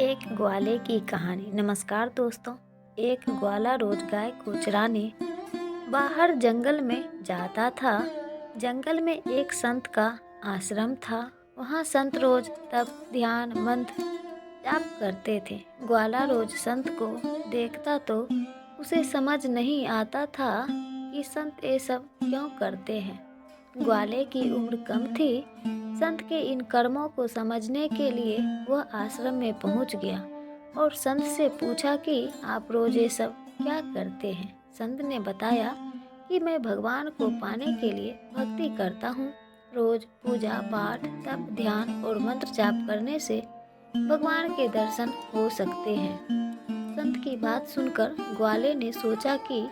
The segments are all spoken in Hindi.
एक ग्वाले की कहानी। नमस्कार दोस्तों। एक ग्वाला रोज गाय को चराने बाहर जंगल में जाता था। जंगल में एक संत का आश्रम था। वहाँ संत रोज तप ध्यान मंत्र जाप करते थे। ग्वाला रोज संत को देखता तो उसे समझ नहीं आता था कि संत ये सब क्यों करते हैं। ग्वाले की उम्र कम थी। संत के इन कर्मों को समझने के लिए वह आश्रम में पहुंच गया और संत से पूछा कि आप रोज ये सब क्या करते हैं। संत ने बताया कि मैं भगवान को पाने के लिए भक्ति करता हूँ। रोज पूजा पाठ तप ध्यान और मंत्र जाप करने से भगवान के दर्शन हो सकते हैं। संत की बात सुनकर ग्वाले ने सोचा कि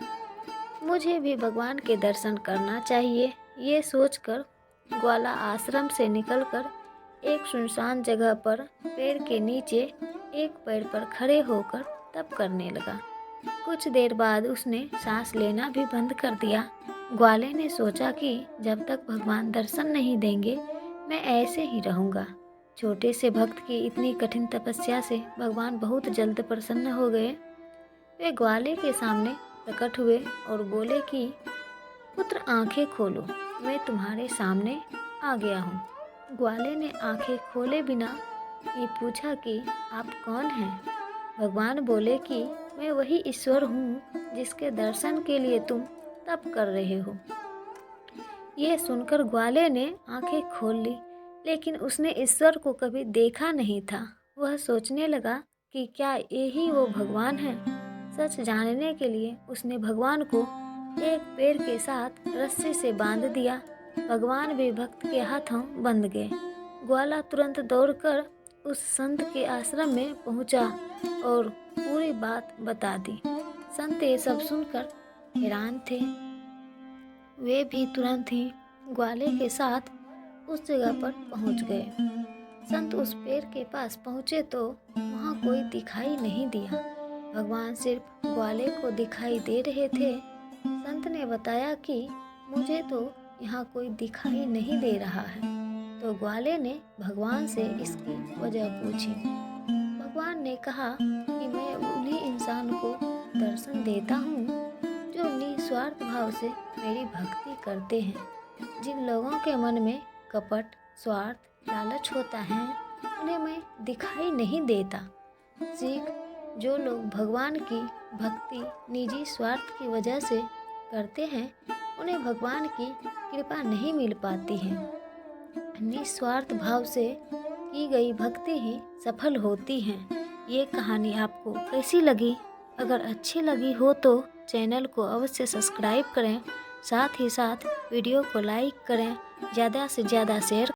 मुझे भी भगवान के दर्शन करना चाहिए। ये सोचकर ग्वाला आश्रम से निकलकर एक सुनसान जगह पर पेड़ के नीचे एक पेड़ पर खड़े होकर तप करने लगा। कुछ देर बाद उसने सांस लेना भी बंद कर दिया। ग्वाले ने सोचा कि जब तक भगवान दर्शन नहीं देंगे मैं ऐसे ही रहूँगा। छोटे से भक्त की इतनी कठिन तपस्या से भगवान बहुत जल्द प्रसन्न हो गए। वे ग्वाले के सामने प्रकट हुए और बोले कि पुत्र आंखें खोलो, मैं तुम्हारे सामने आ गया हूँ। ग्वाले ने आंखें खोले बिना ही पूछा कि आप कौन हैं। भगवान बोले कि मैं वही ईश्वर हूँ जिसके दर्शन के लिए तुम तप कर रहे हो। ये सुनकर ग्वाले ने आंखें खोल ली, लेकिन उसने ईश्वर को कभी देखा नहीं था। वह सोचने लगा कि क्या यही वो भगवान है। सच जानने के लिए उसने भगवान को एक पेड़ के साथ रस्सी से बांध दिया। भगवान भी भक्त के हाथों बंध गए। ग्वाला तुरंत दौड़कर उस संत के आश्रम में पहुंचा और पूरी बात बता दी। संत ये सब सुनकर हैरान थे। वे भी तुरंत ही ग्वाले के साथ उस जगह पर पहुंच गए। संत उस पेड़ के पास पहुंचे तो वहां कोई दिखाई नहीं दिया। भगवान सिर्फ ग्वाले को दिखाई दे रहे थे। संत ने बताया कि मुझे तो यहाँ कोई दिखाई नहीं दे रहा है। तो ग्वाले ने भगवान से इसकी वजह पूछी। भगवान ने कहा कि मैं उन्हीं इंसान को दर्शन देता हूँ जो निस्वार्थ भाव से मेरी भक्ति करते हैं। जिन लोगों के मन में कपट स्वार्थ लालच होता है उन्हें मैं दिखाई नहीं देता। सीख जो लोग भगवान की भक्ति निजी स्वार्थ की वजह से करते हैं उन्हें भगवान की कृपा नहीं मिल पाती है। निस्वार्थ भाव से की गई भक्ति ही सफल होती है। ये कहानी आपको कैसी लगी? अगर अच्छी लगी हो तो चैनल को अवश्य सब्सक्राइब करें। साथ ही साथ वीडियो को लाइक करें, ज़्यादा से ज़्यादा शेयर